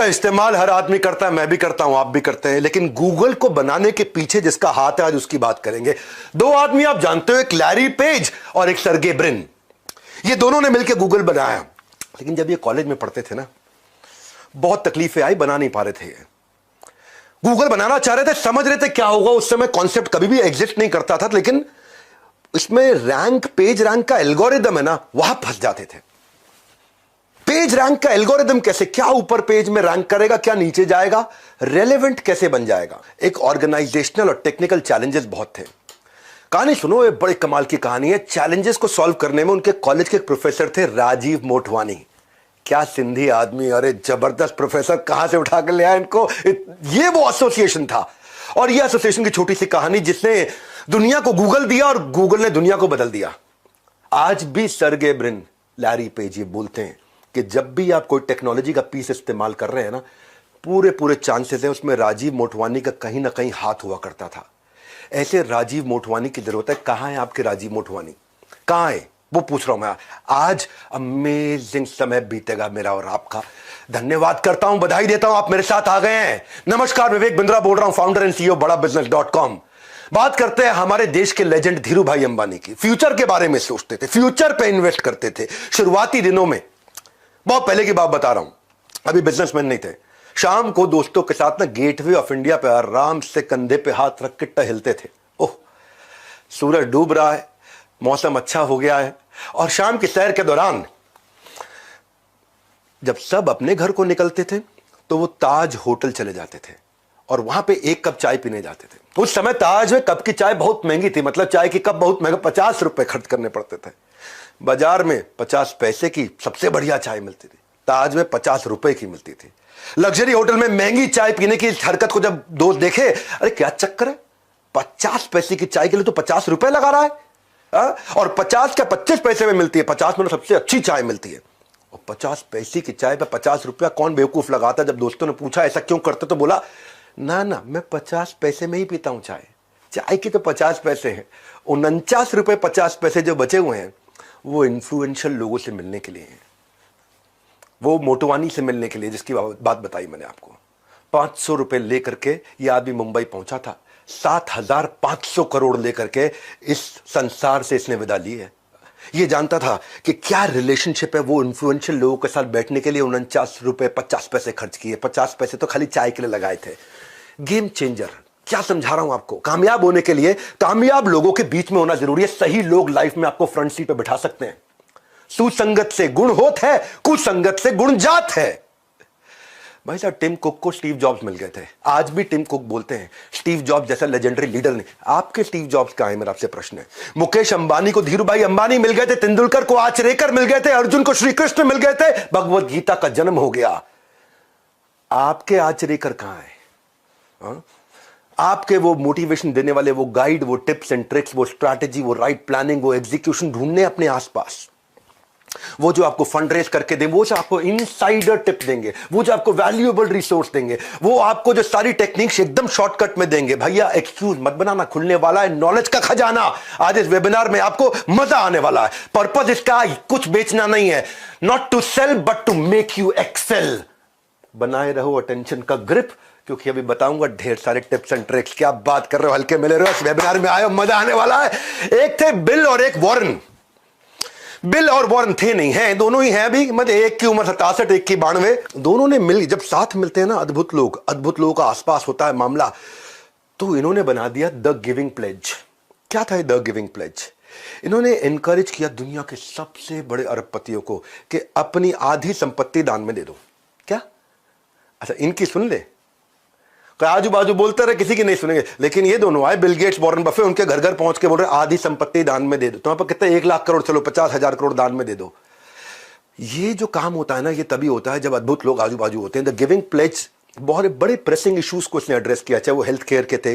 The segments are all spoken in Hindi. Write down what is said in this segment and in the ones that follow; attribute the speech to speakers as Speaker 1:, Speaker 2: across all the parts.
Speaker 1: इस्तेमाल हर आदमी करता है, मैं भी करता हूं, आप भी करते हैं, लेकिन गूगल को बनाने के पीछे जिसका हाथ है आज उसकी बात करेंगे। दो आदमी आप जानते हो, एक लैरी पेज और एक सर्गे ब्रिन। ये दोनों ने मिलकर गूगल बनाया, लेकिन जब ये कॉलेज में पढ़ते थे ना, बहुत तकलीफें आई, बना नहीं पा रहे थे। ये गूगल बनाना चाह रहे थे, समझ रहे थे क्या होगा। उस समय कॉन्सेप्ट कभी भी एग्जिस्ट नहीं करता था, लेकिन इसमें रैंक, पेज रैंक का एल्गोरिदम है ना, वहां फंस जाते थे। पेज रैंक का एल्गोरिदम कैसे, क्या ऊपर पेज में रैंक करेगा, क्या नीचे जाएगा, रेलेवेंट कैसे बन जाएगा। एक ऑर्गेनाइजेशनल और टेक्निकल चैलेंजेस बहुत थे। कहानी सुनो, ये बड़े कमाल की कहानी है। चैलेंजेस को सॉल्व करने में उनके कॉलेज के एक प्रोफेसर थे, राजीव मोटवानी। क्या सिंधी आदमी, अरे जबरदस्त प्रोफेसर, कहां से उठा कर ले आया इनको। ये वो एसोसिएशन था, और ये एसोसिएशन की छोटी सी कहानी जिसने दुनिया को गूगल दिया और गूगल ने दुनिया को बदल दिया। आज भी सर्गे ब्रिन, लैरी पेज ये बोलते हैं कि जब भी आप कोई टेक्नोलॉजी का पीस इस्तेमाल कर रहे हैं ना, पूरे चांसेस है उसमें राजीव मोटवानी का कहीं ना कहीं हाथ हुआ करता था। ऐसे राजीव मोटवानी की जरूरत है। कहां है आपके राजीव मोटवानी, कहां है वो पूछ रहा हूं मैं। आज अमेजिंग समय बीतेगा मेरा और आपका। धन्यवाद करता हूं, बधाई देता हूं, आप मेरे साथ आ गए हैं। नमस्कार, विवेक बिंद्रा बोल रहा हूं, फाउंडर एंड सीईओ बड़ाबिजनेस.com। बात करते हैं हमारे देश के लेजेंड धीरू भाई अंबानी की। फ्यूचर के बारे में सोचते थे, फ्यूचर पे इन्वेस्ट करते थे शुरुआती दिनों में। बहुत पहले की बात बता रहा हूं, अभी बिजनेसमैन नहीं थे। शाम को दोस्तों के साथ ना गेटवे ऑफ इंडिया पे आराम से कंधे पे हाथ रख के टहलते थे। ओह, सूरज डूब रहा है, मौसम अच्छा हो गया है, और शाम की सैर के दौरान जब सब अपने घर को निकलते थे तो वो ताज होटल चले जाते थे और वहां पे एक कप चाय पीने जाते थे। उस समय ताज में कप की चाय बहुत महंगी थी, मतलब चाय की कप बहुत महंगा, 50 रुपए खर्च करने पड़ते थे। बाजार में 50 पैसे की सबसे बढ़िया चाय मिलती थी, ताज में 50 रुपए की मिलती थी। लग्जरी होटल में महंगी चाय पीने की हरकत को जब दोस्त देखे, अरे क्या चक्कर है, 50 पैसे की चाय के लिए तो 50 रुपए लगा रहा है। और 50 क्या 25 पैसे में मिलती है, 50 में सबसे अच्छी चाय मिलती है, और 50 पैसे की चाय पे 50 रुपया कौन बेवकूफ लगाता। जब दोस्तों ने पूछा ऐसा क्यों करते, तो बोला ना ना, मैं 50 पैसे में ही पीता हूं चाय, चाय की तो 50 पैसे हैं। 49 रुपए 50 पैसे जो बचे हुए हैं वो इन्फ्लुएंशियल लोगों से मिलने के लिए हैं, वो मोटवानी से मिलने के लिए, जिसकी बात बताई मैंने आपको। 500 रुपए लेकर के यह आदमी मुंबई पहुंचा था। 7,500 करोड़ लेकर के इस संसार से इसने विदा ली है। ये जानता था कि क्या रिलेशनशिप है, वो इन्फ्लुएंशियल लोगों के साथ बैठने के लिए 49 रुपए 50 पैसे खर्च किए। 50 पैसे तो खाली चाय के लिए लगाए थे। गेम चेंजर, क्या समझा रहा हूं आपको। कामयाब होने के लिए कामयाब लोगों के बीच में होना जरूरी है। सही लोग लाइफ में आपको फ्रंट सीट पे बिठा सकते हैं। सुसंगत से गुण होत है, कुसंगत से गुण जात है। भाई साहब, टिम कुक को स्टीव जॉब्स मिल गए थे। आज भी टिम कुक बोलते हैं स्टीव जॉब्स जैसा लेजेंडरी लीडर नहीं। आपके स्टीव जॉब्स कहां है, मेरा आपसे प्रश्न है। मुकेश अंबानी को धीरू भाई अंबानी मिल गए थे, तेंदुलकर को आचरेकर मिल गए थे, अर्जुन को श्री कृष्ण मिल गए थे, भगवत गीता का जन्म हो गया। आपके आचरेकर कहां है? आपके वो मोटिवेशन देने वाले, वो गाइड, वो टिप्स एंड ट्रिक्स, वो स्ट्रैटेजी, वो राइट प्लानिंग, वो एग्जीक्यूशन ढूंढने अपने आसपास। वो जो आपको फंड रेज करके देंगे, वो जो आपको इनसाइडर टिप देंगे, वो जो आपको वैल्यूएबल रिसोर्स देंगे, वो आपको जो सारी टेक्निक्स एकदम शॉर्टकट में देंगे। भैया एक्सक्यूज मत बनाना, खुलने वाला है नॉलेज का खजाना। आज इस वेबिनार में आपको मजा आने वाला है। पर्पस इसका कुछ बेचना नहीं है, not to sell but to make you excel. बनाए रहो अटेंशन का ग्रिप, क्योंकि अभी बताऊंगा ढेर सारे टिप्स एंड ट्रिक्स। क्या बात कर रहे हो, हल्के मिले रहे हो, इस वेबिनार में आए, मजा आने वाला है। एक थे बिल और एक वॉरेन। बिल और वॉरेन थे नहीं, हैं, दोनों ही हैं अभी, मतलब एक की उम्र 67, एक की 92। दोनों ने मिल, जब साथ मिलते हैं ना, अद्भुत लोगों का आसपास होता है मामला। तो इन्होंने बना दिया द गिविंग प्लेज। क्या था द गिविंग प्लेज? इन्होंने एनकरेज किया दुनिया के सबसे बड़े अरबपतियों को कि अपनी आधी संपत्ति दान में दे दो। क्या? अच्छा, इनकी सुन ले, आजू बाजू बोलते रहे, किसी की नहीं सुनेंगे। लेकिन ये दोनों आए, बिल गेट्स, वॉरेन बफे, उनके घर घर पहुंच के बोल रहे आधी संपत्ति दान में दे दो। तो पर कितने, 1 लाख करोड़, चलो 50,000 करोड़ दान में दे दो। ये जो काम होता है ना, ये तभी होता है जब अद्भुत लोग आजू बाजू होते हैं। द गिविंग प्लेज बहुत बड़े प्रेसिंग इश्यूज को इसने एड्रेस किया, चाहे वो हेल्थ केयर के थे,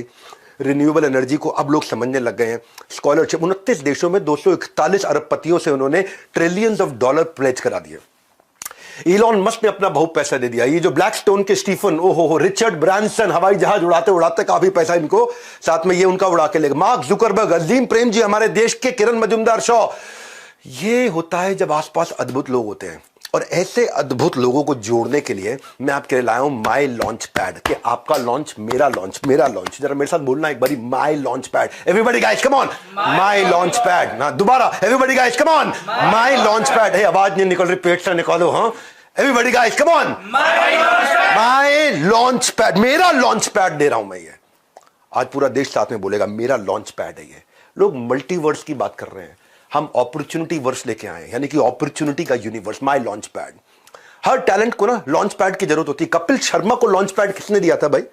Speaker 1: रिन्यूएबल एनर्जी को अब लोग समझने लग गए हैं, स्कॉलरशिप। 29 देशों में 241 अरबपतियों से उन्होंने ट्रिलियंस ऑफ डॉलर प्लेज करा दिए। इलॉन मस्क ने अपना बहुत पैसा दे दिया। ये जो ब्लैकस्टोन के स्टीफन, ओहो, रिचर्ड ब्रांसन, हवाई जहाज उड़ाते उड़ाते काफी पैसा इनको साथ में ये उनका उड़ा के लेगा। मार्क जुकरबर्ग, अजीम प्रेम जी, हमारे देश के किरण मजुमदार शॉ। ये होता है जब आसपास अद्भुत लोग होते हैं। और ऐसे अद्भुत लोगों को जोड़ने के लिए मैं आपके लिए लाया हूं माई लॉन्च पैड, कि आपका लॉन्च मेरा लॉन्च, मेरा लॉन्च। जरा मेरे साथ बोलना एक बारी, my launch pad. Everybody guys come on, my launch pad. ना दोबारा, everybody guys come on, my launch pad. है आवाज नहीं निकल रही, पेट से निकालो। हाँ, everybody guys come on, my launch pad. मेरा लॉन्च पैड दे रहा हूं मैं ये। आज पूरा देश साथ में बोलेगा मेरा लॉन्च पैड है ये। लोग मल्टीवर्स की बात कर रहे हैं, हम अपॉर्चुनिटी वर्स लेके आए, यानी कि अपॉर्चुनिटी का universe, my launch pad. Her talent को ना लॉन्च पैड की जरूरत होती है। कपिल शर्मा को लॉन्च पैड किसने दिया था भाई?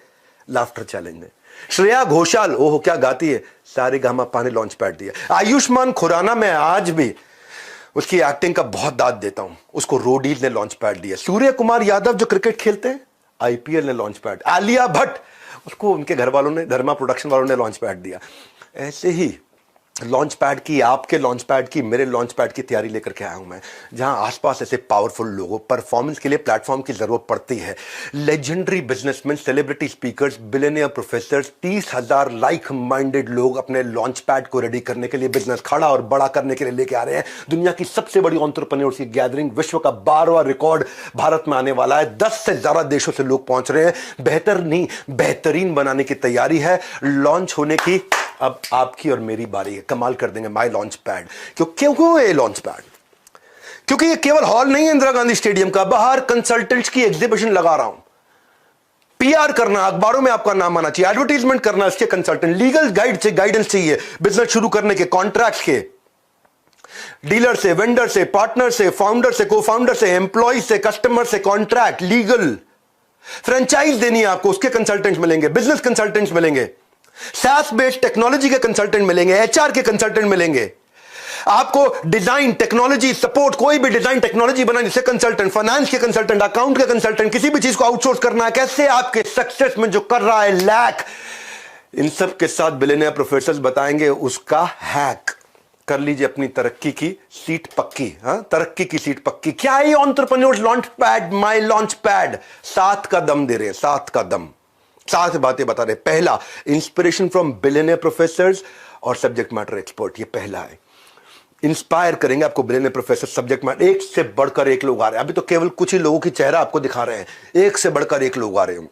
Speaker 1: लाफ्टर चैलेंज ने। श्रेया घोषाल, ओहो क्या गाती है, सारेगामापा ने लॉन्च पैड दिया। आयुष्मान खुराना, मैं आज भी उसकी एक्टिंग का बहुत दाद देता हूं, उसको रोडील ने लॉन्च पैड दिया। सूर्य कुमार यादव जो क्रिकेट खेलते हैं, आईपीएल ने लॉन्च पैड। आलिया भट्ट, उसको उनके घर वालों ने, धर्मा प्रोडक्शन वालों ने लॉन्च पैड दिया। ऐसे ही लॉन्च पैड की, आपके लॉन्च पैड की, मेरे लॉन्च पैड की तैयारी लेकर के आया हूं मैं, जहां आसपास ऐसे पावरफुल लोगों, परफॉर्मेंस के लिए प्लेटफॉर्म की जरूरत पड़ती है। Legendary businessman, celebrity speakers, billionaire professors, 30,000 like minded लोग अपने लॉन्च पैड को रेडी करने के लिए, बिजनेस खड़ा और बड़ा करने के लिए लेके आ रहे हैं। दुनिया की सबसे बड़ी एंटरप्रेन्योर्स की गैदरिंग, विश्व का 12वां रिकॉर्ड भारत में आने वाला है। 10 से ज्यादा देशों से लोग पहुंच रहे हैं। बेहतर नहीं, बेहतरीन बनाने की तैयारी है। लॉन्च होने की अब आपकी और मेरी बारी है। कमाल कर देंगे माई लॉन्च पैड। क्यों ये लॉन्च पैड? क्योंकि ये केवल हॉल नहीं है इंदिरा गांधी स्टेडियम का, बाहर कंसल्टेंट्स की एग्जीबिशन लगा रहा हूं। पीआर करना, अखबारों में आपका नाम आना चाहिए, एडवर्टीजमेंट करना, इसके कंसल्टेंट, लीगल गाइडेंस चाहिए बिजनेस शुरू करने के, कॉन्ट्रैक्ट के, डीलर से, वेंडर से, पार्टनर से, फाउंडर से, को फाउंडर से, एम्प्लॉय से, कस्टमर से, कॉन्ट्रैक्ट, लीगल, फ्रेंचाइज देनी है आपको, उसके कंसल्टेंट्स मिलेंगे, बिजनेस कंसल्टेंट्स मिलेंगे, SaaS बेस्ड टेक्नोलॉजी के कंसल्टेंट मिलेंगे, एचआर के कंसल्टेंट मिलेंगे, आपको डिजाइन, टेक्नोलॉजी सपोर्ट, कोई भी डिजाइन टेक्नोलॉजी बनाने से कंसल्टेंट, फाइनेंस के कंसल्टेंट, अकाउंट के कंसल्टेंट, किसी भी चीज को आउटसोर्स करना है, कैसे आपके सक्सेस में जो कर रहा है लैक, इन सब के साथ बिलियनियर प्रोफेसर्स बताएंगे उसका हैक। कर लीजिए अपनी तरक्की की सीट पक्की। हाँ, तरक्की की सीट पक्की। क्या है ये एंटरप्रेन्योर्स लॉन्च पैड, माई लॉन्च पैड? 7 का दम दे रहे हैं, 7 का दम, 7 बातें बता रहे। पहला, इंस्पिरेशन फ्रॉम बिलियनियर प्रोफेसर्स और सब्जेक्ट मैटर एक्सपर्ट, ये पहला है। इंस्पायर करेंगे आपको बिलियनियर प्रोफेसर, सब्जेक्ट मैटर, एक से बढ़कर एक लोग आ रहे हैं। अभी तो केवल कुछ ही लोगों की चेहरा आपको दिखा रहे हैं, एक से बढ़कर एक लोग आ रहे हैं।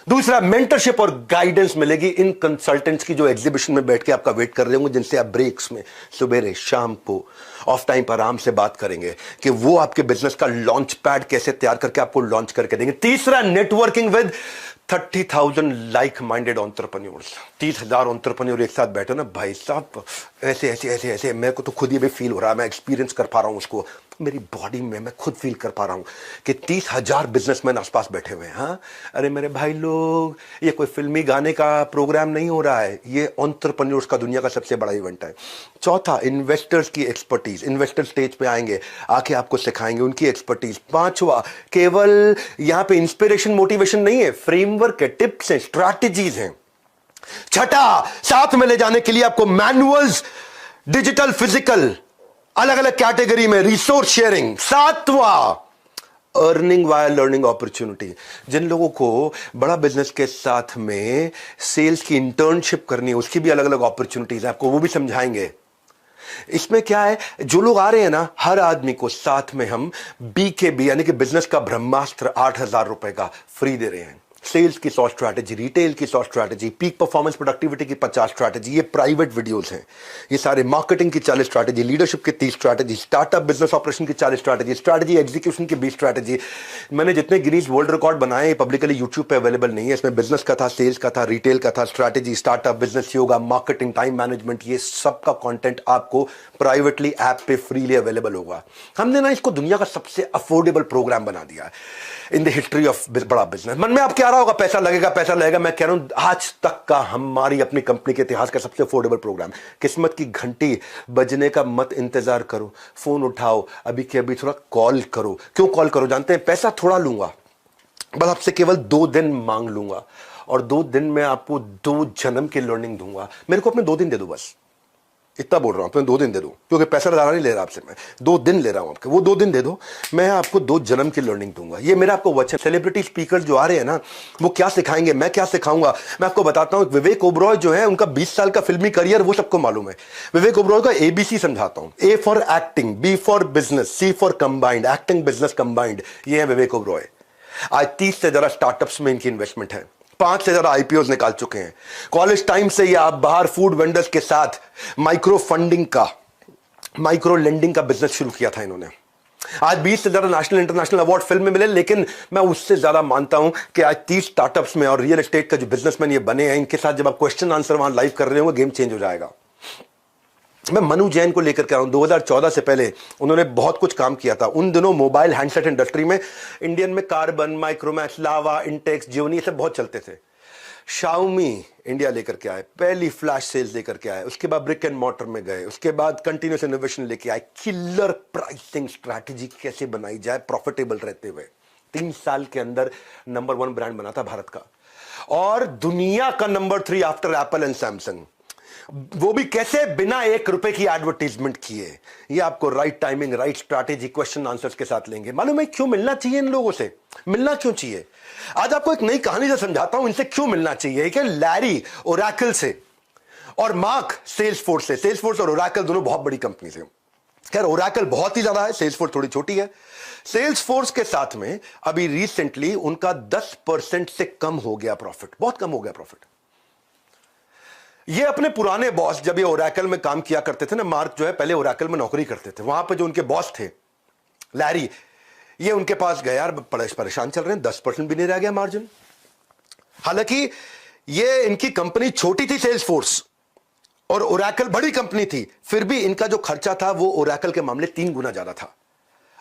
Speaker 1: दूसरा, मेंटरशिप और गाइडेंस मिलेगी इन कंसल्टेंट्स की जो एग्जीबिशन में बैठ के आपका वेट कर रहे होंगे, जिनसे आप ब्रेक्स में, सुबह शाम को, ऑफ टाइम पर आराम से बात करेंगे कि वो आपके बिजनेस का लॉन्च पैड कैसे तैयार करके आपको लॉन्च करके देंगे। तीसरा, networking with 30,000 like minded entrepreneurs. 30,000 entrepreneur एक साथ बैठे ना भाई साहब, ऐसे ऐसे ऐसे ऐसे, मेरे को तो खुद ये भी फील हो रहा है, मैं एक्सपीरियंस कर पा रहा हूं उसको, मेरी बॉडी में मैं खुद फील कर पा रहा हूं कि 30,000 बिजनेसमैन आसपास बैठे हुए हैं। हाँ, अरे मेरे भाई लोग, ये कोई फिल्मी गाने का प्रोग्राम नहीं हो रहा है, ये एंटरप्रेन्योर्स का दुनिया का सबसे बड़ा इवेंट है। चौथा, इन्वेस्टर्स की एक्सपर्टीज, इन्वेस्टर स्टेज पे आएंगे, आके आपको सिखाएंगे उनकी एक्सपर्टीज। पांचवा, केवल यहां पे इंस्पिरेशन मोटिवेशन नहीं है, फ्रेमवर्क है, टिप्स है, स्ट्रैटेजीज हैं। छठा, साथ में ले जाने के लिए आपको मैनुअल्स, डिजिटल, फिजिकल, अलग अलग कैटेगरी में रिसोर्स शेयरिंग। सातवां, अर्निंग वाया लर्निंग अपॉर्चुनिटी। जिन लोगों को बड़ा बिजनेस के साथ में सेल्स की इंटर्नशिप करनी है, उसकी भी अलग अलग अपॉर्चुनिटीज है, आपको वो भी समझाएंगे। इसमें क्या है, जो लोग आ रहे हैं ना, हर आदमी को साथ में हम BKB यानी कि बिजनेस का ब्रह्मास्त्र 8,000 रुपए का फ्री दे रहे हैं। सेल्स की 100 स्ट्रैटेजी, रिटेल की 100 स्ट्रैटेजी, पीक परफॉर्मेंस प्रोडक्टिविटी की 50 स्ट्रैटेजी, ये प्राइवेट वीडियोस हैं। ये सारे मार्केटिंग की 40 स्ट्रैटेजी, लीडरशिप की 30 स्ट्रैटेजी, स्टार्टअप बिजनेस ऑपरेशन की 40 स्ट्रैटेजी, स्ट्रैटेजी एग्जीक्यूशन की 20 स्ट्रैटेजी। मैंने जितने गिनीज वर्ल्ड रिकॉर्ड बनाए पब्लिकली यूट्यूब पे अवेलेबल नहीं है। इसमें बिजनेस का था, सेल्स का था, रिटेल का था, strategy, startup, business yoga, marketing, time management, ये सबका कंटेंट आपको प्राइवेटली ऐप पे फ्रीली अवेलेबल होगा। हमने ना इसको दुनिया का सबसे अफोर्डेबल प्रोग्राम बना दिया है इन द हिस्ट्री ऑफ बड़ा बिजनेस। मन में आपके आ रहा होगा पैसा लगेगा, पैसा लगेगा। मैं कह रहा हूं आज तक का हमारी अपनी कंपनी के इतिहास का सबसे अफोर्डेबल प्रोग्राम। किस्मत की घंटी बजने का मत इंतजार करो, फोन उठाओ, अभी के अभी थोड़ा कॉल करो। क्यों कॉल करो जानते हैं? पैसा थोड़ा लूंगा, बस आपसे केवल 2 दिन मांग लूंगा, और 2 दिन में आपको 2 जन्म की लर्निंग दूंगा। मेरे को अपने 2 दिन दे दो बस। इतना बोल रहा हूं, तुम्हें 2 दिन दे दो, क्योंकि पैसा ज़्यादा नहीं ले रहा आपसे मैं, 2 दिन ले रहा हूं आपके, वो 2 दिन दे दो, मैं आपको 2 जन्म की लर्निंग दूंगा। ये मेरा आपको वचन। सेलिब्रिटी स्पीकर जो आ रहे हैं ना, वो क्या सिखाएंगे, मैं क्या सिखाऊंगा, मैं आपको बताता हूं। विवेक ओबरॉय जो है, उनका 20 साल का फिल्मी करियर वो सबको मालूम है। विवेक ओबरॉय का ABC समझाता हूं। A for acting, B for business, C for combined, acting business combined, ये है विवेक ओबरॉय। आज 30 से ज्यादा स्टार्टअप्स में इनकी इन्वेस्टमेंट है, 5 से ज्यादा IPOs निकाल चुके हैं। कॉलेज टाइम से या आप बाहर फूड वेंडर्स के साथ माइक्रो फंडिंग का, माइक्रो लेंडिंग का बिजनेस शुरू किया था इन्होंने। आज 20 से ज्यादा नेशनल इंटरनेशनल अवार्ड फिल्म में मिले, लेकिन मैं उससे ज्यादा मानता हूं कि आज 30 स्टार्टअप्स में और रियल एस्टेट का जो बिजनेसमैन ये बने हैं, इनके साथ जब आप क्वेश्चन आंसर वहां लाइव कर रहे होंगे, गेम चेंज हो जाएगा। मैं मनु जैन को लेकर के आ रहा हूं। 2014 से पहले उन्होंने बहुत कुछ काम किया था। उन दिनों मोबाइल हैंडसेट इंडस्ट्री में इंडियन में कार्बन, माइक्रोमैक्स, लावा, इंटेक्स, जियोनी, ये सब बहुत चलते थे। शाओमी इंडिया लेकर के आए, पहली फ्लैश सेल्स लेकर के आए, उसके बाद ब्रिक एंड मॉर्टर में गए, उसके बाद कंटिन्यूस इनोवेशन लेके आए, किलर प्राइसिंग स्ट्रैटेजी कैसे बनाई जाए प्रॉफिटेबल रहते हुए। 3 साल के अंदर नंबर 1 ब्रांड बना था भारत का, और दुनिया का number 3 after Apple and Samsung. वो भी कैसे, बिना 1 रुपए की एडवर्टीजमेंट किए। ये आपको right timing, right strategy, question answers के साथ लेंगे। मालूम है क्यों मिलना चाहिए इन लोगों से? मिलना क्यों चाहिए? आज आपको एक नई कहानी से समझाता हूं, इनसे क्यों मिलना चाहिए। कि लैरी ओरेकल से और मार्क सेल्सफोर्स से। सेल्सफोर्स और ओरेकल दोनों बहुत बड़ी कंपनी से। खैर, ओरेकल बहुत ही ज्यादा है, सेल्सफोर्स थोड़ी छोटी है। सेल्सफोर्स के साथ में अभी रिसेंटली उनका 10% से कम हो गया प्रॉफिट, बहुत कम हो गया प्रॉफिट। ये अपने पुराने बॉस, जब ये ओरेकल में काम किया करते थे ना, मार्क जो है पहले ओरेकल में नौकरी करते थे, वहां पे जो उनके बॉस थे लैरी, ये उनके पास गया, यार परेशान चल रहे हैं, 10% भी नहीं रह गया मार्जिन। हालांकि ये इनकी कंपनी छोटी थी सेल्सफोर्स, और ओरेकल बड़ी कंपनी थी, फिर भी इनका जो खर्चा था वो ओरेकल के मामले 3 गुना ज्यादा था,